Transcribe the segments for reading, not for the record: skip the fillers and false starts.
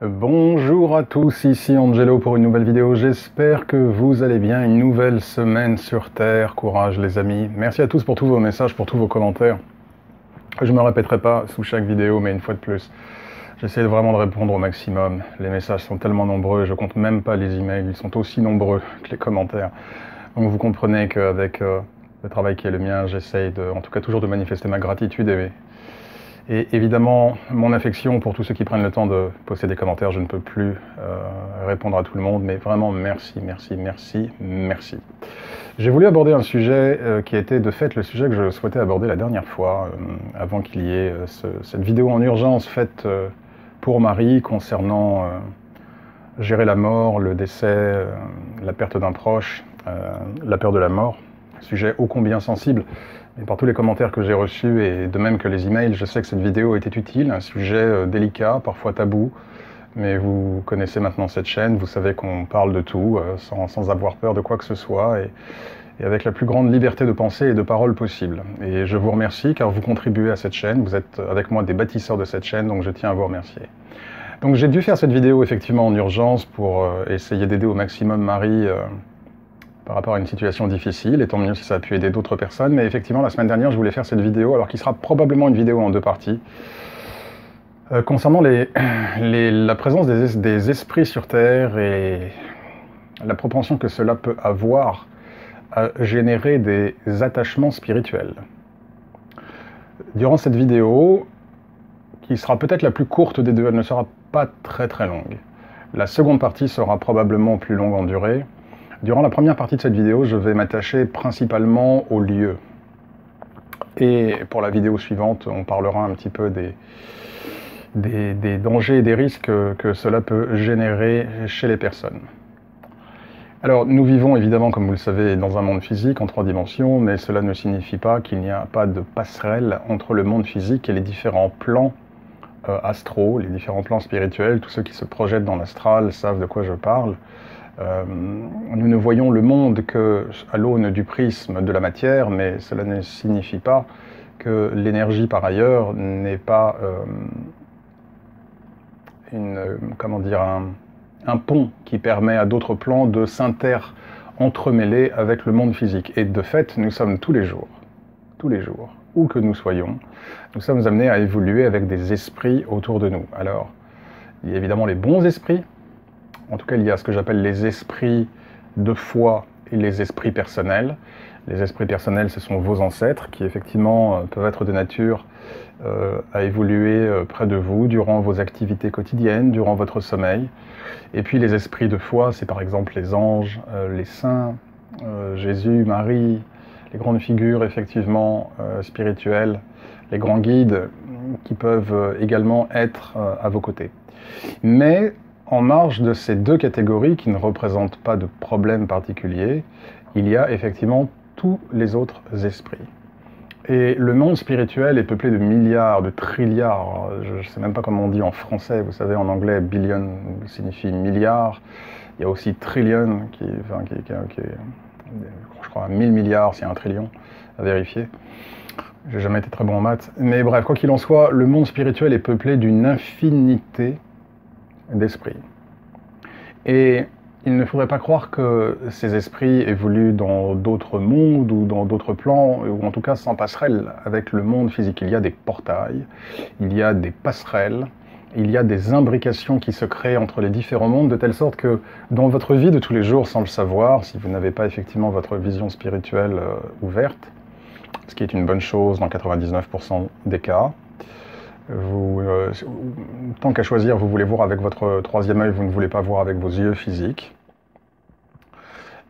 Bonjour à tous, ici Angelo pour une nouvelle vidéo. J'espère que vous allez bien. Une nouvelle semaine sur Terre. Courage les amis. Merci à tous pour tous vos messages, pour tous vos commentaires. Je ne me répéterai pas sous chaque vidéo, mais une fois de plus, j'essaie vraiment de répondre au maximum. Les messages sont tellement nombreux, je compte même pas les emails, ils sont aussi nombreux que les commentaires. Donc vous comprenez qu'avec le travail qui est le mien, j'essaye en tout cas toujours de manifester ma gratitude et évidemment, mon affection pour tous ceux qui prennent le temps de poster des commentaires. Je ne peux plus répondre à tout le monde, mais vraiment merci, merci, merci, merci. J'ai voulu aborder un sujet qui était de fait le sujet que je souhaitais aborder la dernière fois, avant qu'il y ait cette vidéo en urgence faite pour Marie concernant gérer la mort, le décès, la perte d'un proche, la peur de la mort. Sujet ô combien sensible. Et par tous les commentaires que j'ai reçus, et de même que les emails, je sais que cette vidéo était utile, un sujet délicat, parfois tabou, mais vous connaissez maintenant cette chaîne, vous savez qu'on parle de tout, sans avoir peur de quoi que ce soit, et avec la plus grande liberté de pensée et de parole possible. Et je vous remercie car vous contribuez à cette chaîne, vous êtes avec moi des bâtisseurs de cette chaîne, donc je tiens à vous remercier. Donc j'ai dû faire cette vidéo effectivement en urgence pour essayer d'aider au maximum Marie par rapport à une situation difficile, et tant mieux si ça a pu aider d'autres personnes. Mais effectivement, la semaine dernière, je voulais faire cette vidéo, alors qui sera probablement une vidéo en deux parties, concernant la présence des esprits sur Terre et la propension que cela peut avoir à générer des attachements spirituels. Durant cette vidéo, qui sera peut-être la plus courte des deux, elle ne sera pas très très longue. La seconde partie sera probablement plus longue en durée. Durant la première partie de cette vidéo, je vais m'attacher principalement aux lieux. Et pour la vidéo suivante, on parlera un petit peu des dangers et des risques que cela peut générer chez les personnes. Alors, nous vivons évidemment, comme vous le savez, dans un monde physique en 3 dimensions, mais cela ne signifie pas qu'il n'y a pas de passerelle entre le monde physique et les différents plans astraux, les différents plans spirituels. Tous ceux qui se projettent dans l'astral savent de quoi je parle. Nous ne voyons le monde qu'à l'aune du prisme de la matière, mais cela ne signifie pas que l'énergie par ailleurs n'est pas un pont qui permet à d'autres plans de s'inter-entremêler avec le monde physique. Et de fait, nous sommes tous les jours, où que nous soyons, nous sommes amenés à évoluer avec des esprits autour de nous. Alors, il y a évidemment les bons esprits. En tout cas, il y a ce que j'appelle les esprits de foi et les esprits personnels. Les esprits personnels, ce sont vos ancêtres qui, effectivement, peuvent être de nature à évoluer près de vous durant vos activités quotidiennes, durant votre sommeil. Et puis les esprits de foi, c'est par exemple les anges, les saints, Jésus, Marie, les grandes figures, effectivement, spirituelles, les grands guides qui peuvent également être à vos côtés. Mais en marge de ces deux catégories qui ne représentent pas de problème particulier, il y a effectivement tous les autres esprits. Et le monde spirituel est peuplé de milliards, de trilliards, je ne sais même pas comment on dit en français, vous savez en anglais billion signifie milliard, il y a aussi trillion je crois 1000 milliards c'est un trillion, à vérifier. J'ai jamais été très bon en maths, mais bref, quoi qu'il en soit, le monde spirituel est peuplé d'une infinité d'esprits. Et il ne faudrait pas croire que ces esprits évoluent dans d'autres mondes ou dans d'autres plans, ou en tout cas sans passerelle avec le monde physique. Il y a des portails, il y a des passerelles, il y a des imbrications qui se créent entre les différents mondes, de telle sorte que dans votre vie de tous les jours, sans le savoir, si vous n'avez pas effectivement votre vision spirituelle ouverte, ce qui est une bonne chose dans 99% des cas, tant qu'à choisir, vous voulez voir avec votre troisième œil, vous ne voulez pas voir avec vos yeux physiques.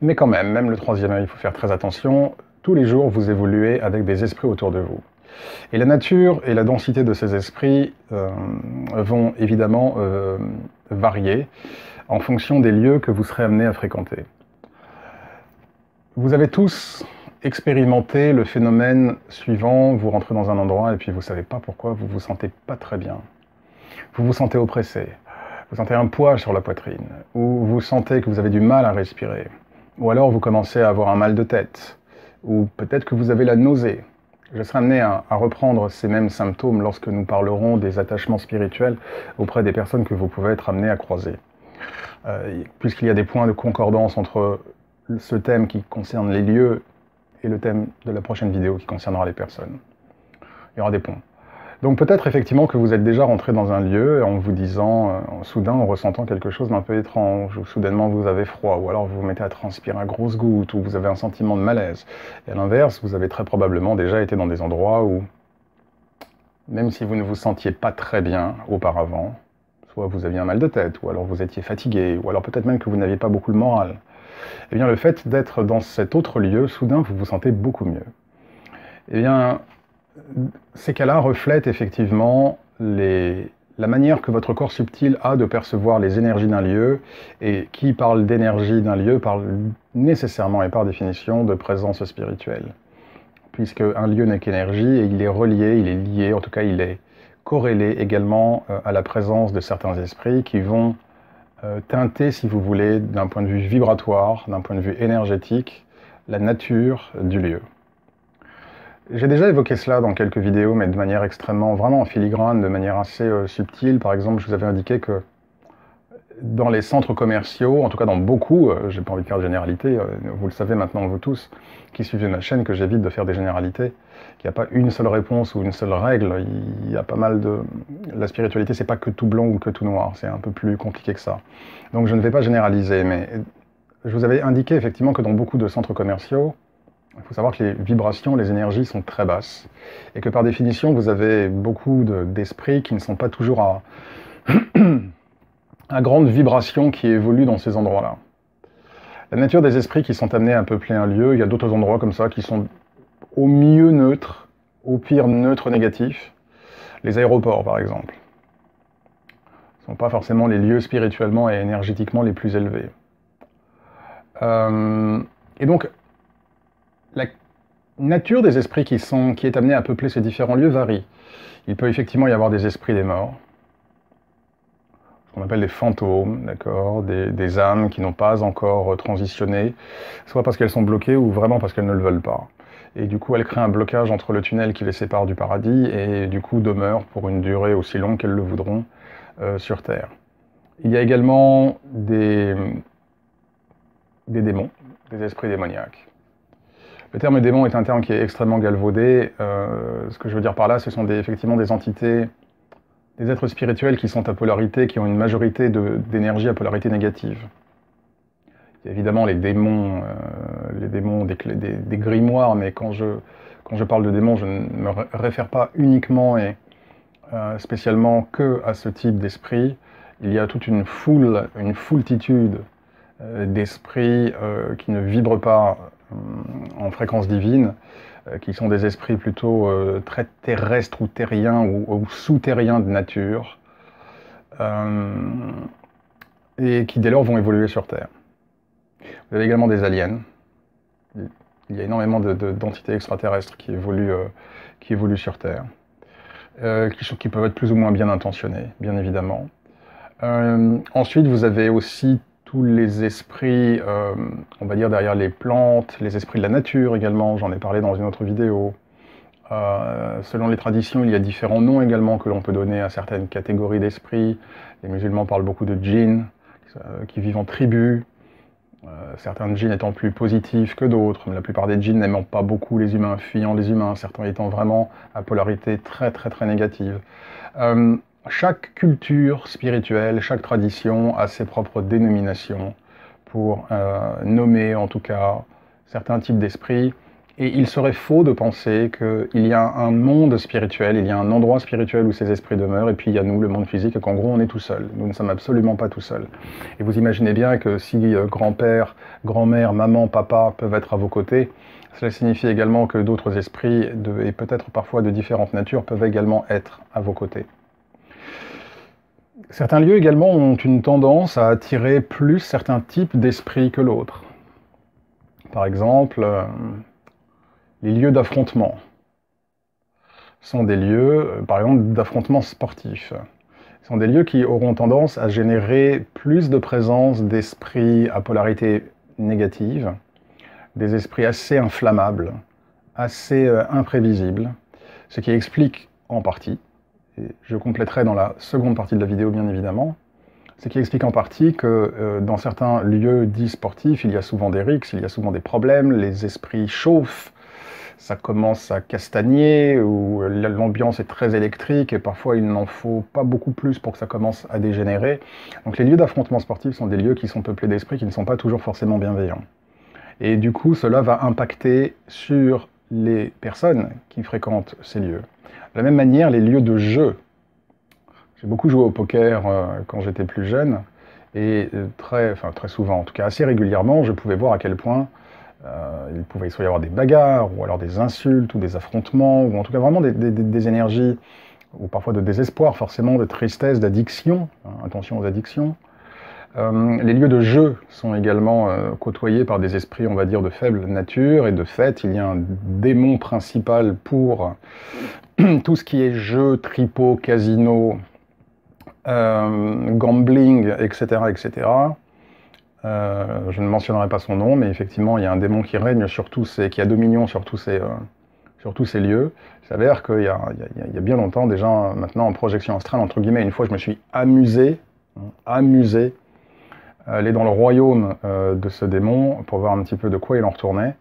Mais quand même le troisième œil, il faut faire très attention. Tous les jours, vous évoluez avec des esprits autour de vous. Et la nature et la densité de ces esprits vont évidemment varier en fonction des lieux que vous serez amenés à fréquenter. Vous avez tous expérimenté le phénomène suivant, vous rentrez dans un endroit et puis vous ne savez pas pourquoi, vous vous sentez pas très bien. Vous vous sentez oppressé, vous sentez un poids sur la poitrine, ou vous sentez que vous avez du mal à respirer, ou alors vous commencez à avoir un mal de tête, ou peut-être que vous avez la nausée, Je serai amené à reprendre ces mêmes symptômes lorsque nous parlerons des attachements spirituels auprès des personnes que vous pouvez être amené à croiser. Puisqu'il y a des points de concordance entre ce thème qui concerne les lieux et le thème de la prochaine vidéo qui concernera les personnes. Il y aura des ponts. Donc peut-être effectivement que vous êtes déjà rentré dans un lieu en vous disant, soudain en ressentant quelque chose d'un peu étrange, ou soudainement vous avez froid, ou alors vous vous mettez à transpirer à grosses gouttes, ou vous avez un sentiment de malaise. Et à l'inverse, vous avez très probablement déjà été dans des endroits où, même si vous ne vous sentiez pas très bien auparavant, soit vous aviez un mal de tête, ou alors vous étiez fatigué, ou alors peut-être même que vous n'aviez pas beaucoup le moral, eh bien le fait d'être dans cet autre lieu, soudain vous vous sentez beaucoup mieux. Eh bien, ces cas-là reflètent effectivement la manière que votre corps subtil a de percevoir les énergies d'un lieu, et qui parle d'énergie d'un lieu parle nécessairement et par définition de présence spirituelle. Puisque un lieu n'est qu'énergie, et il est relié, il est lié, en tout cas il est corrélé également à la présence de certains esprits qui vont teinter, si vous voulez, d'un point de vue vibratoire, d'un point de vue énergétique, la nature du lieu. J'ai déjà évoqué cela dans quelques vidéos, mais de manière extrêmement, vraiment en filigrane, de manière assez subtile. Par exemple, je vous avais indiqué que dans les centres commerciaux, en tout cas dans beaucoup, j'ai pas envie de faire de généralité, vous le savez maintenant vous tous, qui suivez ma chaîne, que j'évite de faire des généralités, qu'il n'y a pas une seule réponse ou une seule règle, il y a pas mal de... La spiritualité, c'est pas que tout blanc ou que tout noir, c'est un peu plus compliqué que ça. Donc je ne vais pas généraliser, mais je vous avais indiqué effectivement que dans beaucoup de centres commerciaux, il faut savoir que les vibrations, les énergies sont très basses, et que par définition, vous avez beaucoup d'esprits qui ne sont pas toujours à grande vibration qui évoluent dans ces endroits-là. La nature des esprits qui sont amenés à peupler un lieu, il y a d'autres endroits comme ça qui sont au mieux neutres, au pire neutres négatifs. Les aéroports, par exemple, ne sont pas forcément les lieux spirituellement et énergétiquement les plus élevés. Et donc, la nature des esprits qui est amenée à peupler ces différents lieux varie. Il peut effectivement y avoir des esprits des morts, ce qu'on appelle des fantômes, d'accord, des âmes qui n'ont pas encore transitionné, soit parce qu'elles sont bloquées ou vraiment parce qu'elles ne le veulent pas. Et du coup, elles créent un blocage entre le tunnel qui les sépare du paradis et du coup demeurent pour une durée aussi longue qu'elles le voudront sur Terre. Il y a également des démons, des esprits démoniaques. Le terme démon est un terme qui est extrêmement galvaudé. Ce que je veux dire par là, ce sont effectivement des entités, des êtres spirituels qui sont à polarité, qui ont une majorité d'énergie à polarité négative. Il y a évidemment les démons des grimoires, mais quand je parle de démons, je ne me réfère pas uniquement et spécialement que à ce type d'esprit. Il y a toute une foultitude d'esprits qui ne vibrent pas en fréquence divine, qui sont des esprits plutôt très terrestres ou terriens ou souterriens de nature, et qui dès lors vont évoluer sur Terre. Vous avez également des aliens. Il y a énormément d'entités extraterrestres qui évoluent sur Terre, qui peuvent être plus ou moins bien intentionnées, bien évidemment. Ensuite, vous avez aussi tous les esprits, on va dire derrière les plantes, les esprits de la nature également, j'en ai parlé dans une autre vidéo. Selon les traditions, il y a différents noms également que l'on peut donner à certaines catégories d'esprits. Les musulmans parlent beaucoup de djinns, qui vivent en tribu. Certains djinns étant plus positifs que d'autres, mais la plupart des djinns n'aimant pas beaucoup les humains, fuyant les humains, certains étant vraiment à polarité très négative. Chaque culture spirituelle, chaque tradition a ses propres dénominations pour nommer en tout cas certains types d'esprits. Et il serait faux de penser qu'il y a un monde spirituel, il y a un endroit spirituel où ces esprits demeurent, et puis il y a nous, le monde physique, et qu'en gros on est tout seul. Nous ne sommes absolument pas tout seuls. Et vous imaginez bien que si grand-père, grand-mère, maman, papa peuvent être à vos côtés, cela signifie également que d'autres esprits, et peut-être parfois de différentes natures, peuvent également être à vos côtés. Certains lieux également ont une tendance à attirer plus certains types d'esprits que l'autre. Par exemple, les lieux d'affrontement sont des lieux, par exemple, d'affrontement sportif. Ce sont des lieux qui auront tendance à générer plus de présence d'esprits à polarité négative, des esprits assez inflammables, assez imprévisible, ce qui explique en partie, et je compléterai dans la seconde partie de la vidéo bien évidemment, ce qui explique en partie que dans certains lieux dits sportifs, il y a souvent des rixes, il y a souvent des problèmes, les esprits chauffent, ça commence à castagner, ou l'ambiance est très électrique, et parfois il n'en faut pas beaucoup plus pour que ça commence à dégénérer. Donc les lieux d'affrontement sportifs sont des lieux qui sont peuplés d'esprits qui ne sont pas toujours forcément bienveillants. Et du coup, cela va impacter sur les personnes qui fréquentent ces lieux. De la même manière, les lieux de jeu. J'ai beaucoup joué au poker quand j'étais plus jeune, et très souvent, en tout cas assez régulièrement, je pouvais voir à quel point il pouvait soit y avoir des bagarres, ou alors des insultes, ou des affrontements, ou en tout cas vraiment des énergies, ou parfois de désespoir, forcément, de tristesse, d'addiction, hein, attention aux addictions. Les lieux de jeu sont également côtoyés par des esprits, on va dire, de faible nature, et de fait, il y a un démon principal pour tout ce qui est jeu, tripot, casino, gambling, etc., etc. Je ne mentionnerai pas son nom, mais effectivement, il y a un démon qui règne sur tous ces, qui a dominion sur tous ces lieux. Il s'avère qu'il y a bien longtemps, déjà maintenant en projection astrale, entre guillemets, une fois je me suis amusé, aller dans le royaume de ce démon pour voir un petit peu de quoi il en retournait.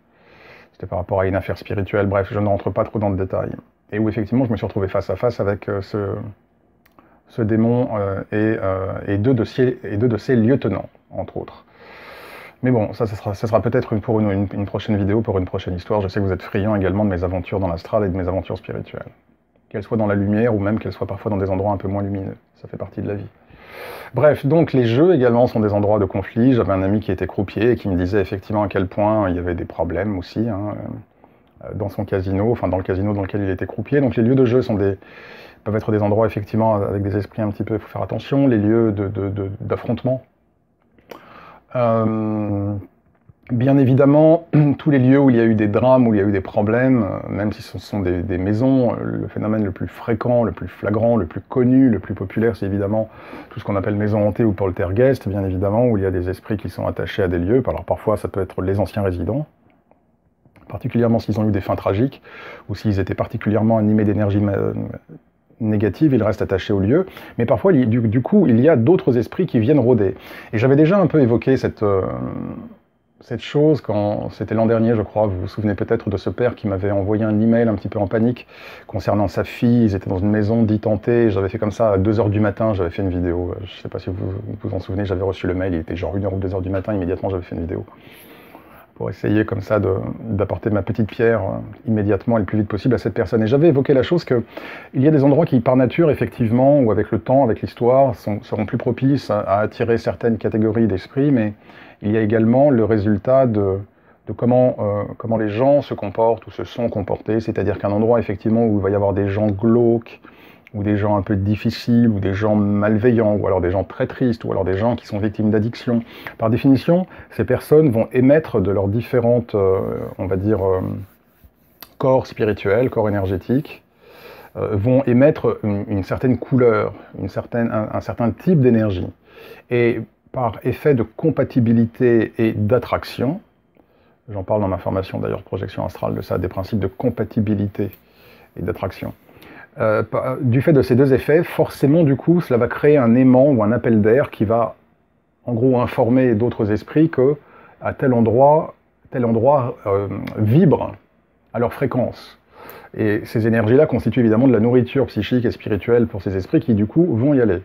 C'était par rapport à une affaire spirituelle, bref, je ne rentre pas trop dans le détail. Et où effectivement je me suis retrouvé face à face avec ce démon et deux de ses lieutenants, entre autres. Mais bon, ça sera peut-être pour une prochaine vidéo, pour une prochaine histoire. Je sais que vous êtes friands également de mes aventures dans l'astral et de mes aventures spirituelles. Qu'elles soient dans la lumière ou même qu'elles soient parfois dans des endroits un peu moins lumineux. Ça fait partie de la vie. Bref, donc les jeux également sont des endroits de conflit. J'avais un ami qui était croupier et qui me disait effectivement à quel point il y avait des problèmes aussi hein, dans son casino, enfin dans le casino dans lequel il était croupier. Donc les lieux de jeu peuvent être des endroits effectivement avec des esprits un petit peu, il faut faire attention, les lieux d'affrontement. Bien évidemment, tous les lieux où il y a eu des drames, où il y a eu des problèmes, même si ce sont des maisons, le phénomène le plus fréquent, le plus flagrant, le plus connu, le plus populaire, c'est évidemment tout ce qu'on appelle maison hantée ou poltergeist, bien évidemment, où il y a des esprits qui sont attachés à des lieux. Alors parfois, ça peut être les anciens résidents, particulièrement s'ils ont eu des fins tragiques, ou s'ils étaient particulièrement animés d'énergie négative, ils restent attachés au lieu, mais parfois, du coup, il y a d'autres esprits qui viennent rôder. Et j'avais déjà un peu évoqué cette chose quand c'était l'an dernier, je crois. Vous vous souvenez peut-être de ce père qui m'avait envoyé un email un petit peu en panique concernant sa fille. Ils étaient dans une maison dite hantée. J'avais fait comme ça à 2h du matin, j'avais fait une vidéo. Je ne sais pas si vous vous en souvenez, j'avais reçu le mail, il était genre 1h ou 2h du matin, immédiatement j'avais fait une vidéo. Pour essayer comme ça d'apporter ma petite pierre immédiatement et le plus vite possible à cette personne. Et j'avais évoqué la chose qu'il y a des endroits qui, par nature, effectivement, ou avec le temps, avec l'histoire, seront plus propices à attirer certaines catégories d'esprits, mais il y a également le résultat de comment les gens se comportent ou se sont comportés, c'est-à-dire qu'un endroit, effectivement, où il va y avoir des gens glauques, ou des gens un peu difficiles, ou des gens malveillants, ou alors des gens très tristes, ou alors des gens qui sont victimes d'addiction. Par définition, ces personnes vont émettre de leurs différentes, on va dire, corps spirituels, corps énergétiques, vont émettre une certaine couleur, un certain type d'énergie. Et par effet de compatibilité et d'attraction, j'en parle dans ma formation d'ailleurs, projection astrale, de ça, des principes de compatibilité et d'attraction. Du fait de ces deux effets, forcément, du coup, cela va créer un aimant ou un appel d'air qui va, en gros, informer d'autres esprits que à tel endroit vibre à leur fréquence. Et ces énergies-là constituent évidemment de la nourriture psychique et spirituelle pour ces esprits qui, du coup, vont y aller.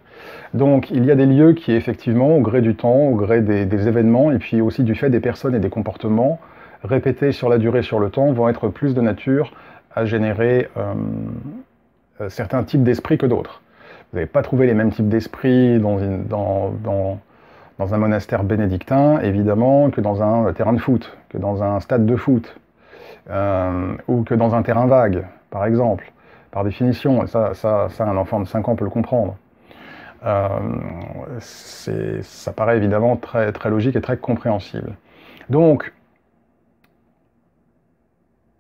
Donc, il y a des lieux qui, effectivement, au gré du temps, au gré des événements, et puis aussi du fait des personnes et des comportements répétés sur la durée, sur le temps, vont être plus de nature à générer certains types d'esprits que d'autres. Vous n'avez pas trouvé les mêmes types d'esprits dans un monastère bénédictin, évidemment, que dans un terrain de foot, que dans un stade de foot, ou que dans un terrain vague, par exemple. Par définition, et ça un enfant de 5 ans peut le comprendre. Ça paraît évidemment très, très logique et très compréhensible. Donc,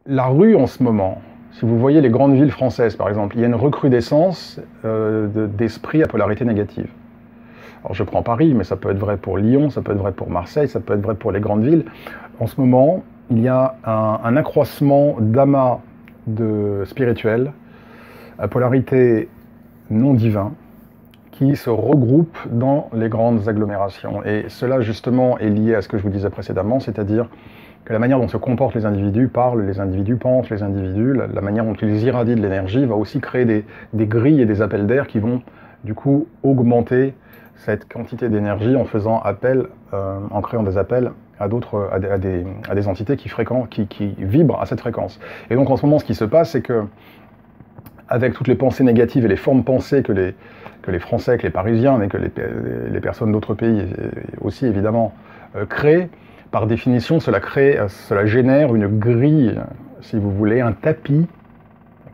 la rue en ce moment, si vous voyez les grandes villes françaises, par exemple, il y a une recrudescence d'esprits à polarité négative. Alors je prends Paris, mais ça peut être vrai pour Lyon, ça peut être vrai pour Marseille, ça peut être vrai pour les grandes villes. En ce moment, il y a un accroissement d'amas spirituels à polarité non divin qui se regroupent dans les grandes agglomérations. Et cela, justement, est lié à ce que je vous disais précédemment, c'est-à-dire que la manière dont se comportent les individus, parlent, les individus pensent, les individus, la manière dont ils irradient de l'énergie va aussi créer des grilles et des appels d'air qui vont, du coup, augmenter cette quantité d'énergie en faisant appel, en créant des appels à d'autres, à des entités qui vibrent à cette fréquence. Et donc, en ce moment, ce qui se passe, c'est que avec toutes les pensées négatives et les formes pensées que les Français, que les Parisiens, mais que les personnes d'autres pays aussi évidemment créent, par définition, cela génère une grille, si vous voulez, un tapis,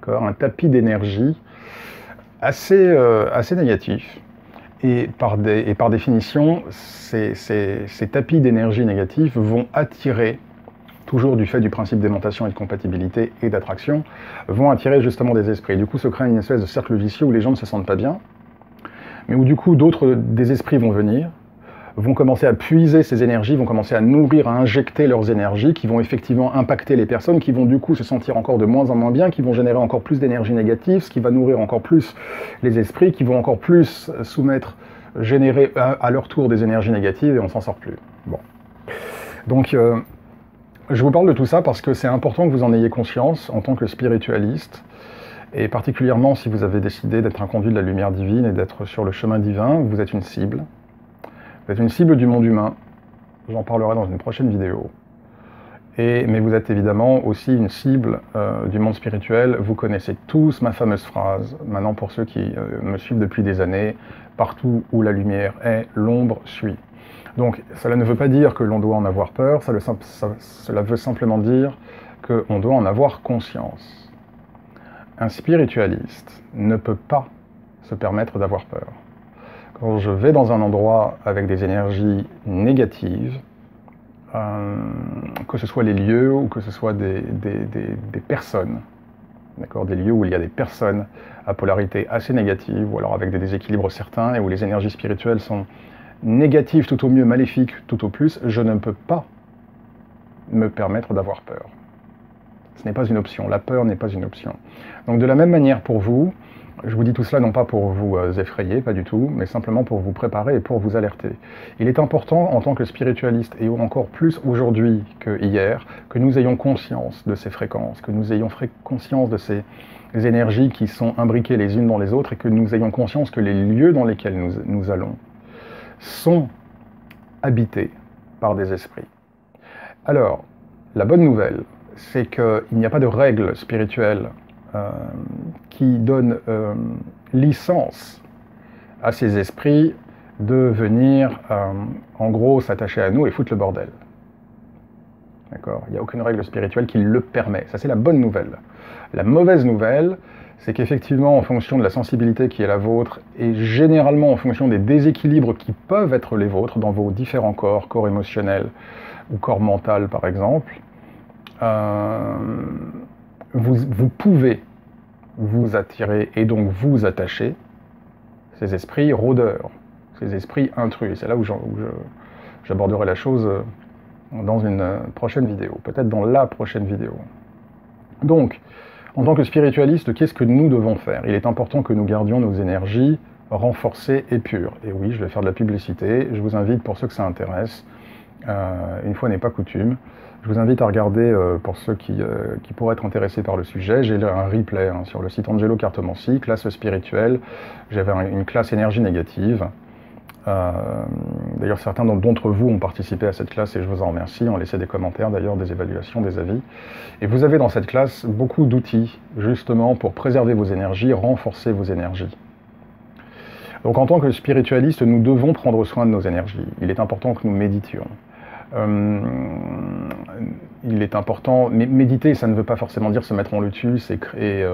un tapis d'énergie assez négatif. Et par définition, ces tapis d'énergie négatifs vont attirer, toujours du fait du principe d'aimantation et de compatibilité et d'attraction, vont attirer justement des esprits. Du coup, se crée une espèce de cercle vicieux où les gens ne se sentent pas bien, mais où du coup des esprits vont venir, vont commencer à puiser ces énergies, vont commencer à nourrir, à injecter leurs énergies, qui vont effectivement impacter les personnes, qui vont du coup se sentir encore de moins en moins bien, qui vont générer encore plus d'énergie négative, ce qui va nourrir encore plus les esprits, qui vont encore plus générer à leur tour des énergies négatives, et on s'en sort plus. Bon. Donc, je vous parle de tout ça parce que c'est important que vous en ayez conscience en tant que spiritualiste, et particulièrement si vous avez décidé d'être un conduit de la lumière divine et d'être sur le chemin divin, vous êtes une cible. Vous êtes une cible du monde humain, j'en parlerai dans une prochaine vidéo. Mais vous êtes évidemment aussi une cible du monde spirituel. Vous connaissez tous ma fameuse phrase, maintenant pour ceux qui me suivent depuis des années, partout où la lumière est, l'ombre suit. Donc, cela ne veut pas dire que l'on doit en avoir peur, cela veut simplement dire qu'on doit en avoir conscience. Un spiritualiste ne peut pas se permettre d'avoir peur. Quand je vais dans un endroit avec des énergies négatives, que ce soit les lieux ou que ce soit des personnes, des lieux où il y a des personnes à polarité assez négative, ou alors avec des déséquilibres certains, et où les énergies spirituelles sont négatives tout au mieux, maléfiques tout au plus, je ne peux pas me permettre d'avoir peur. Ce n'est pas une option, la peur n'est pas une option. Donc de la même manière pour vous, je vous dis tout cela non pas pour vous effrayer, pas du tout, mais simplement pour vous préparer et pour vous alerter. Il est important en tant que spiritualiste, et encore plus aujourd'hui que hier, que nous ayons conscience de ces fréquences, que nous ayons conscience de ces énergies qui sont imbriquées les unes dans les autres, et que nous ayons conscience que les lieux dans lesquels nous allons sont habités par des esprits. Alors, la bonne nouvelle, c'est qu'il n'y a pas de règles spirituelles qui donnent licence à ces esprits de venir, en gros, s'attacher à nous et foutre le bordel. D'accord ? Il n'y a aucune règle spirituelle qui le permet. Ça, c'est la bonne nouvelle. La mauvaise nouvelle, c'est qu'effectivement, en fonction de la sensibilité qui est la vôtre, et généralement en fonction des déséquilibres qui peuvent être les vôtres dans vos différents corps, corps émotionnel ou corps mental par exemple, vous pouvez vous attirer et donc vous attacher ces esprits rôdeurs, ces esprits intrus. C'est là où j'aborderai la chose dans une prochaine vidéo, peut-être dans la prochaine vidéo. Donc, en tant que spiritualiste, qu'est-ce que nous devons faire? Il est important que nous gardions nos énergies renforcées et pures. Et oui, je vais faire de la publicité, je vous invite, pour ceux que ça intéresse, une fois n'est pas coutume, je vous invite à regarder, pour ceux qui pourraient être intéressés par le sujet, j'ai un replay sur le site Angelo Cartomanci, classe spirituelle, j'avais une classe énergie négative. D'ailleurs, certains d'entre vous ont participé à cette classe et je vous en remercie, ont laissé des commentaires d'ailleurs, des évaluations, des avis. Et vous avez dans cette classe beaucoup d'outils, justement, pour préserver vos énergies, renforcer vos énergies. Donc en tant que spiritualiste, nous devons prendre soin de nos énergies. Il est important que nous méditions. Il est important, mais méditer, ça ne veut pas forcément dire se mettre en lotus et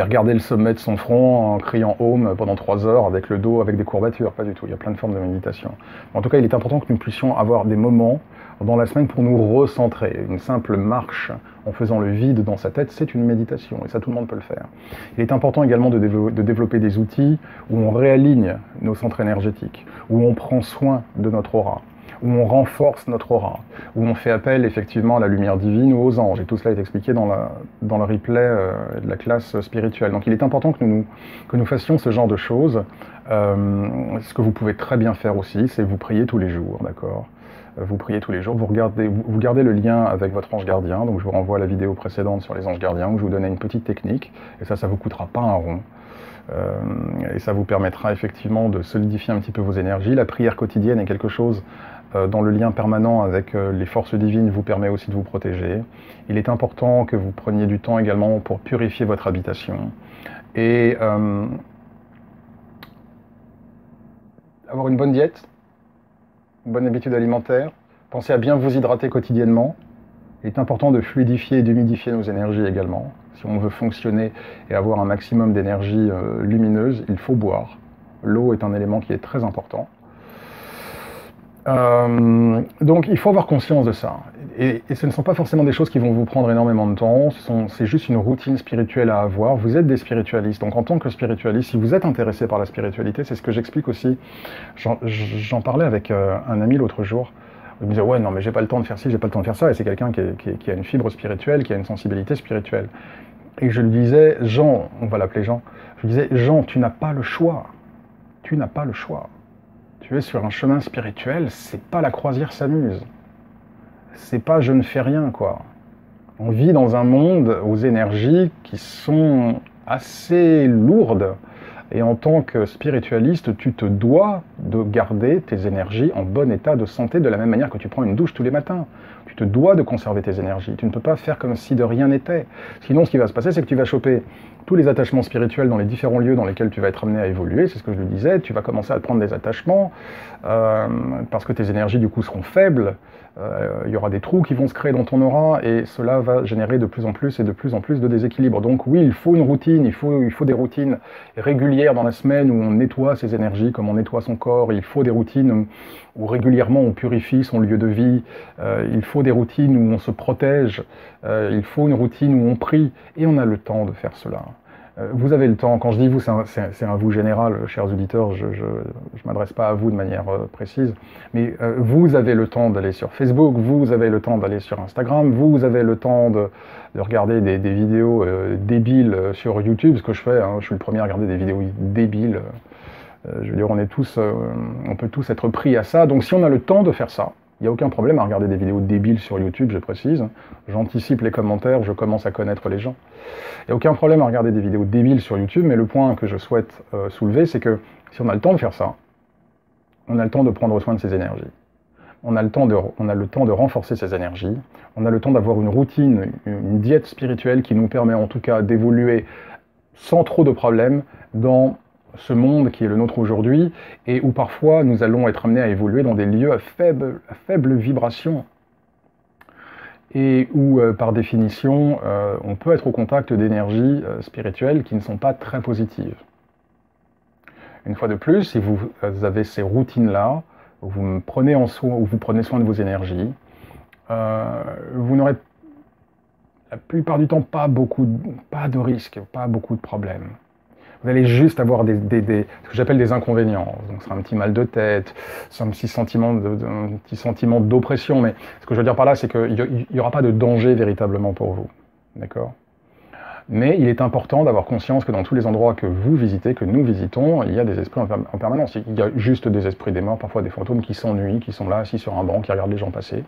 regarder le sommet de son front en criant Om pendant 3 heures avec le dos, avec des courbatures, pas du tout, il y a plein de formes de méditation. En tout cas, il est important que nous puissions avoir des moments dans la semaine pour nous recentrer. Une simple marche en faisant le vide dans sa tête, c'est une méditation, et ça tout le monde peut le faire. Il est important également de développer des outils où on réaligne nos centres énergétiques, où on prend soin de notre aura, où on renforce notre aura, où on fait appel effectivement à la lumière divine ou aux anges. Et tout cela est expliqué dans le replay de la classe spirituelle. Donc il est important que nous fassions ce genre de choses. Ce que vous pouvez très bien faire aussi, c'est vous prier tous les jours, d'accord? Vous priez tous les jours, vous gardez le lien avec votre ange gardien. Donc je vous renvoie à la vidéo précédente sur les anges gardiens où je vous donnais une petite technique. Et ça vous coûtera pas un rond. Et ça vous permettra effectivement de solidifier un petit peu vos énergies. La prière quotidienne est quelque chose dans le lien permanent avec les forces divines vous permet aussi de vous protéger. Il est important que vous preniez du temps également pour purifier votre habitation et avoir une bonne diète, une bonne habitude alimentaire. Pensez à bien vous hydrater quotidiennement. Il est important de fluidifier et d'humidifier nos énergies également. Si on veut fonctionner et avoir un maximum d'énergie lumineuse, il faut boire. L'eau est un élément qui est très important. Donc il faut avoir conscience de ça. Et ce ne sont pas forcément des choses qui vont vous prendre énormément de temps, c'est juste une routine spirituelle à avoir. Vous êtes des spiritualistes, donc en tant que spiritualiste, si vous êtes intéressé par la spiritualité, c'est ce que j'explique aussi. J'en parlais avec un ami l'autre jour. Il me disait, ouais, non, mais j'ai pas le temps de faire ci, j'ai pas le temps de faire ça, et c'est quelqu'un qui a une fibre spirituelle, qui a une sensibilité spirituelle. Et je lui disais, Jean, on va l'appeler Jean, je lui disais, Jean, tu n'as pas le choix. Tu n'as pas le choix. Tu es sur un chemin spirituel, c'est pas la croisière s'amuse. C'est pas je ne fais rien, quoi. On vit dans un monde aux énergies qui sont assez lourdes. Et en tant que spiritualiste, tu te dois de garder tes énergies en bon état de santé de la même manière que tu prends une douche tous les matins. Tu te dois de conserver tes énergies. Tu ne peux pas faire comme si de rien n'était. Sinon, ce qui va se passer, c'est que tu vas choper tous les attachements spirituels dans les différents lieux dans lesquels tu vas être amené à évoluer. C'est ce que je lui disais. Tu vas commencer à te prendre des attachements parce que tes énergies, du coup, seront faibles. Il y aura des trous qui vont se créer dans ton aura et cela va générer de plus en plus et de plus en plus de déséquilibre. Donc oui, il faut une routine, il faut des routines régulières dans la semaine où on nettoie ses énergies comme on nettoie son corps. Il faut des routines où régulièrement on purifie son lieu de vie. Il faut des routines où on se protège. Il faut une routine où on prie et on a le temps de faire cela. Vous avez le temps, quand je dis vous, c'est un vous général, chers auditeurs, je ne m'adresse pas à vous de manière précise, mais vous avez le temps d'aller sur Facebook, vous avez le temps d'aller sur Instagram, vous avez le temps de regarder des vidéos débiles sur YouTube, ce que je fais, hein, je suis le premier à regarder des vidéos débiles, je veux dire, on peut tous être pris à ça, donc si on a le temps de faire ça, il n'y a aucun problème à regarder des vidéos débiles sur YouTube, je précise. J'anticipe les commentaires, je commence à connaître les gens. Il n'y a aucun problème à regarder des vidéos débiles sur YouTube, mais le point que je souhaite soulever, c'est que si on a le temps de faire ça, on a le temps de prendre soin de ses énergies. On a le temps de renforcer ses énergies. On a le temps d'avoir une routine, une diète spirituelle qui nous permet en tout cas d'évoluer sans trop de problèmes dans ce monde qui est le nôtre aujourd'hui, et où parfois nous allons être amenés à évoluer dans des lieux à faible vibration, et où par définition on peut être au contact d'énergies spirituelles qui ne sont pas très positives. Une fois de plus, si vous avez ces routines-là, où vous prenez soin de vos énergies, vous n'aurez la plupart du temps pas de risques, pas beaucoup de problèmes. Vous allez juste avoir ce que j'appelle des inconvénients. Donc, ce sera un petit mal de tête, un petit sentiment d'oppression. Mais ce que je veux dire par là, c'est qu'il n'y aura pas de danger véritablement pour vous. D'accord ? Mais il est important d'avoir conscience que dans tous les endroits que vous visitez, que nous visitons, il y a des esprits en permanence. Il y a juste des esprits des morts, parfois des fantômes qui s'ennuient, qui sont là, assis sur un banc, qui regardent les gens passer.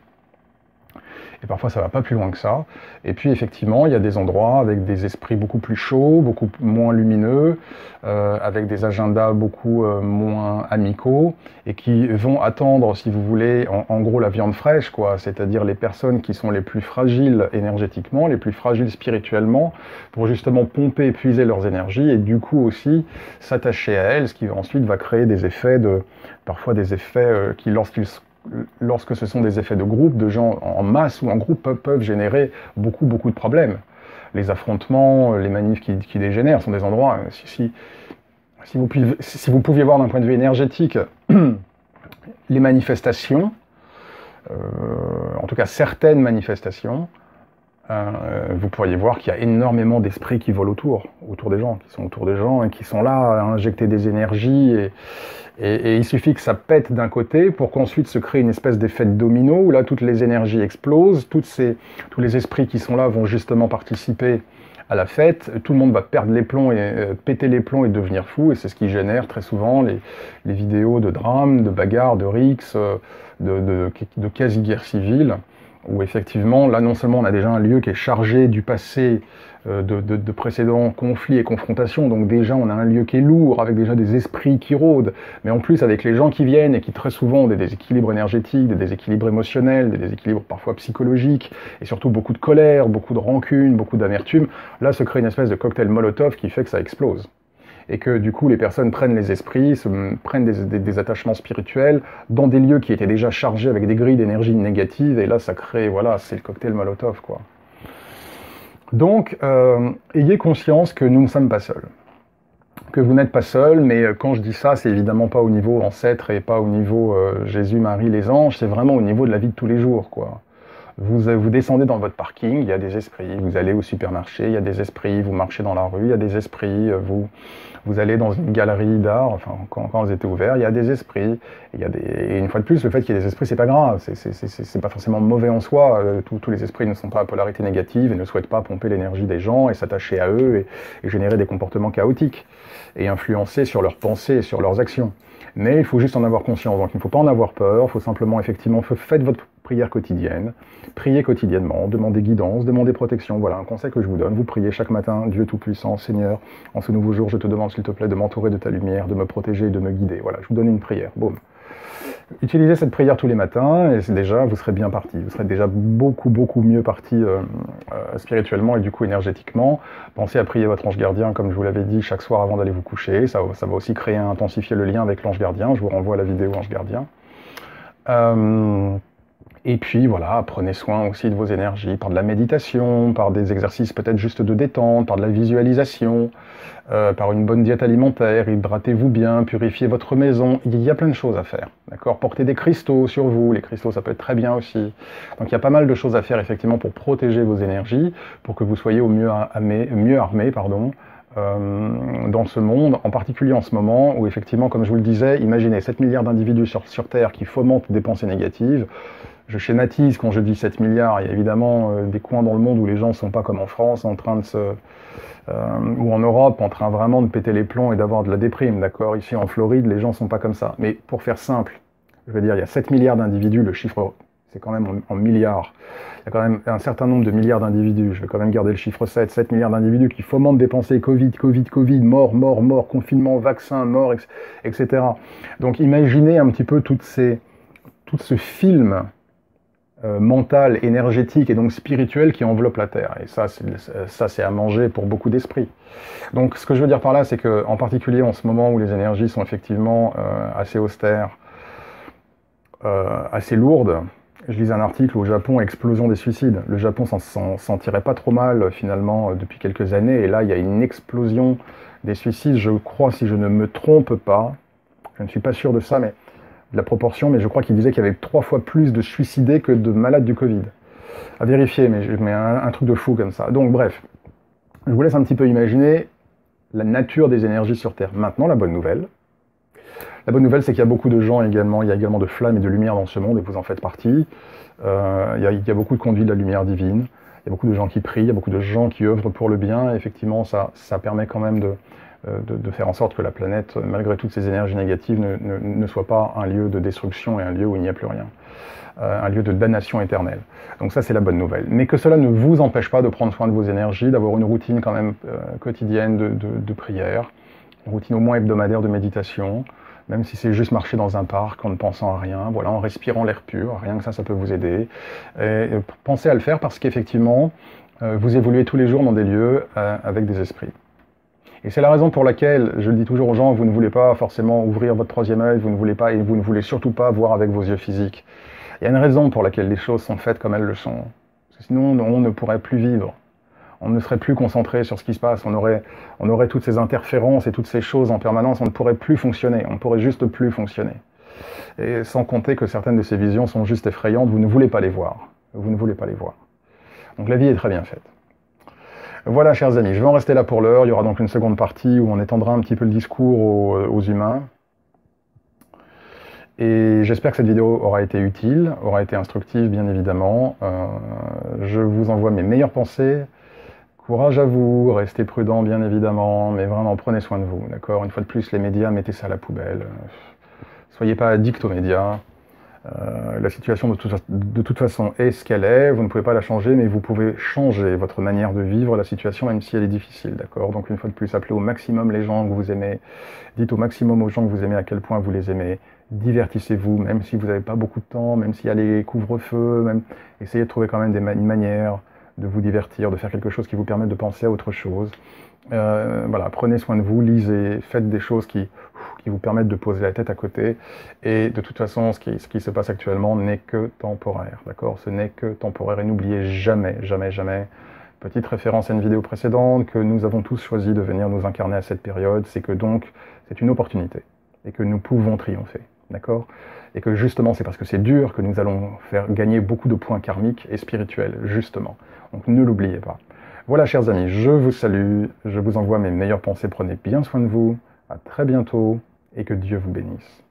Et parfois ça va pas plus loin que ça. Et puis effectivement, il y a des endroits avec des esprits beaucoup plus chauds, beaucoup moins lumineux, avec des agendas beaucoup moins amicaux, et qui vont attendre, si vous voulez, en gros la viande fraîche, quoi, c'est-à-dire les personnes qui sont les plus fragiles énergétiquement, les plus fragiles spirituellement, pour justement pomper, épuiser leurs énergies, et du coup aussi s'attacher à elles, ce qui ensuite va créer des effets parfois des effets qui, lorsque ce sont des effets de groupe, de gens en masse ou en groupe, peuvent générer beaucoup de problèmes. Les affrontements, les manifs qui dégénèrent sont des endroits, si vous pouviez voir d'un point de vue énergétique, les manifestations, en tout cas certaines manifestations, vous pourriez voir qu'il y a énormément d'esprits qui volent autour des gens, qui sont autour des gens et qui sont là à injecter des énergies. Et il suffit que ça pète d'un côté pour qu'ensuite se crée une espèce d'effet de domino où là toutes les énergies explosent, tous les esprits qui sont là vont justement participer à la fête, tout le monde va perdre les plombs et péter les plombs et devenir fou, et c'est ce qui génère très souvent les vidéos de drames, de bagarres, de rixes, de quasi-guerre civile, où effectivement, là non seulement on a déjà un lieu qui est chargé du passé de précédents conflits et confrontations, donc déjà on a un lieu qui est lourd, avec déjà des esprits qui rôdent, mais en plus avec les gens qui viennent et qui très souvent ont des déséquilibres énergétiques, des déséquilibres émotionnels, des déséquilibres parfois psychologiques, et surtout beaucoup de colère, beaucoup de rancune, beaucoup d'amertume, là se crée une espèce de cocktail Molotov qui fait que ça explose. Et que du coup les personnes prennent les esprits, prennent des attachements spirituels dans des lieux qui étaient déjà chargés avec des grilles d'énergie négative, et là ça crée, voilà, c'est le cocktail Molotov, quoi. Donc, ayez conscience que nous ne sommes pas seuls. Que vous n'êtes pas seuls, mais quand je dis ça, c'est évidemment pas au niveau ancêtre et pas au niveau Jésus, Marie, les anges, c'est vraiment au niveau de la vie de tous les jours, quoi. Vous descendez dans votre parking, il y a des esprits, vous allez au supermarché, il y a des esprits, vous marchez dans la rue, il y a des esprits, vous allez dans une galerie d'art, enfin quand vous étiez ouvert, il y a des esprits, et une fois de plus, le fait qu'il y ait des esprits, c'est pas grave, c'est pas forcément mauvais en soi, tous les esprits ne sont pas à polarité négative et ne souhaitent pas pomper l'énergie des gens et s'attacher à eux et générer des comportements chaotiques et influencer sur leurs pensées et sur leurs actions. Mais il faut juste en avoir conscience, donc il ne faut pas en avoir peur, il faut simplement effectivement, faites votre prière quotidienne, priez quotidiennement, demandez guidance, demandez protection, voilà un conseil que je vous donne, vous priez chaque matin, Dieu Tout-Puissant, Seigneur, en ce nouveau jour je te demande s'il te plaît de m'entourer de ta lumière, de me protéger et de me guider, voilà, je vous donne une prière, boum. Utilisez cette prière tous les matins et déjà, vous serez bien parti. Vous serez déjà beaucoup mieux parti spirituellement et du coup énergétiquement. Pensez à prier votre ange gardien, comme je vous l'avais dit, chaque soir avant d'aller vous coucher. Ça va aussi créer, intensifier le lien avec l'ange gardien. Je vous renvoie à la vidéo ange gardien. Et puis voilà, prenez soin aussi de vos énergies par de la méditation, par des exercices peut-être juste de détente, par de la visualisation, par une bonne diète alimentaire, hydratez-vous bien, purifiez votre maison, il y a plein de choses à faire, d'accord? Portez des cristaux sur vous, les cristaux ça peut être très bien aussi. Donc il y a pas mal de choses à faire effectivement pour protéger vos énergies, pour que vous soyez au mieux armés, pardon, dans ce monde, en particulier en ce moment où effectivement, comme je vous le disais, imaginez 7 milliards d'individus sur Terre qui fomentent des pensées négatives. Je schématise quand je dis 7 milliards, il y a évidemment des coins dans le monde où les gens ne sont pas comme en France, en train de ou en Europe, en train vraiment de péter les plombs et d'avoir de la déprime, d'accord? Ici en Floride, les gens ne sont pas comme ça. Mais pour faire simple, je veux dire, il y a 7 milliards d'individus, le chiffre, c'est quand même en milliards. Il y a quand même un certain nombre de milliards d'individus, je vais quand même garder le chiffre 7 milliards d'individus qui fomentent des pensées Covid, mort, confinement, vaccin, mort, etc. Donc imaginez un petit peu tout ce film mental, énergétique et donc spirituel qui enveloppe la Terre. Et ça, c'est à manger pour beaucoup d'esprits. Donc ce que je veux dire par là, c'est que en particulier en ce moment où les énergies sont effectivement assez austères, assez lourdes, je lisais un article au Japon, explosion des suicides. Le Japon s'en tirait pas trop mal finalement depuis quelques années, et là il y a une explosion des suicides, je crois, si je ne me trompe pas, je ne suis pas sûr de ça, mais de la proportion, mais je crois qu'il disait qu'il y avait 3 fois plus de suicidés que de malades du Covid. À vérifier, mais un truc de fou comme ça. Donc bref, je vous laisse un petit peu imaginer la nature des énergies sur Terre. Maintenant, la bonne nouvelle. La bonne nouvelle, c'est qu'il y a beaucoup de gens également, il y a également de flammes et de lumière dans ce monde, et vous en faites partie. Il y a beaucoup de conduits de la lumière divine, il y a beaucoup de gens qui prient, il y a beaucoup de gens qui œuvrent pour le bien, et effectivement, ça permet quand même de faire en sorte que la planète, malgré toutes ces énergies négatives, ne soit pas un lieu de destruction et un lieu où il n'y a plus rien. Un lieu de damnation éternelle. Donc ça, c'est la bonne nouvelle. Mais que cela ne vous empêche pas de prendre soin de vos énergies, d'avoir une routine quand même quotidienne de prière, une routine au moins hebdomadaire de méditation, même si c'est juste marcher dans un parc en ne pensant à rien, voilà, en respirant l'air pur, rien que ça peut vous aider. Et pensez à le faire parce qu'effectivement, vous évoluez tous les jours dans des lieux avec des esprits. Et c'est la raison pour laquelle, je le dis toujours aux gens, vous ne voulez pas forcément ouvrir votre troisième œil, vous ne voulez pas, et vous ne voulez surtout pas voir avec vos yeux physiques. Il y a une raison pour laquelle les choses sont faites comme elles le sont. Parce que sinon, on ne pourrait plus vivre. On ne serait plus concentré sur ce qui se passe. On aurait toutes ces interférences et toutes ces choses en permanence. On ne pourrait plus fonctionner. On ne pourrait juste plus fonctionner. Et sans compter que certaines de ces visions sont juste effrayantes. Vous ne voulez pas les voir. Vous ne voulez pas les voir. Donc la vie est très bien faite. Voilà, chers amis, je vais en rester là pour l'heure. Il y aura donc une seconde partie où on étendra un petit peu le discours aux humains. Et j'espère que cette vidéo aura été utile, aura été instructive, bien évidemment. Je vous envoie mes meilleures pensées. Courage à vous, restez prudents, bien évidemment, mais vraiment, prenez soin de vous, d'accord? Une fois de plus, les médias, mettez ça à la poubelle. Soyez pas addict aux médias. La situation de toute façon est ce qu'elle est, vous ne pouvez pas la changer, mais vous pouvez changer votre manière de vivre la situation, même si elle est difficile, d'accord? Donc une fois de plus, appelez au maximum les gens que vous aimez, dites au maximum aux gens que vous aimez à quel point vous les aimez, divertissez-vous, même si vous n'avez pas beaucoup de temps, même s'il y a les couvre-feux, même essayez de trouver quand même une manière de vous divertir, de faire quelque chose qui vous permette de penser à autre chose. Voilà, prenez soin de vous, lisez, faites des choses qui vous permettent de poser la tête à côté. Et de toute façon, ce qui se passe actuellement n'est que temporaire, d'accord? Ce n'est que temporaire. Et n'oubliez jamais, jamais, jamais, petite référence à une vidéo précédente, que nous avons tous choisi de venir nous incarner à cette période, c'est que donc, c'est une opportunité, et que nous pouvons triompher, d'accord? Et que justement, c'est parce que c'est dur que nous allons faire gagner beaucoup de points karmiques et spirituels, justement. Donc ne l'oubliez pas. Voilà, chers amis, je vous salue, je vous envoie mes meilleures pensées, prenez bien soin de vous, à très bientôt, et que Dieu vous bénisse.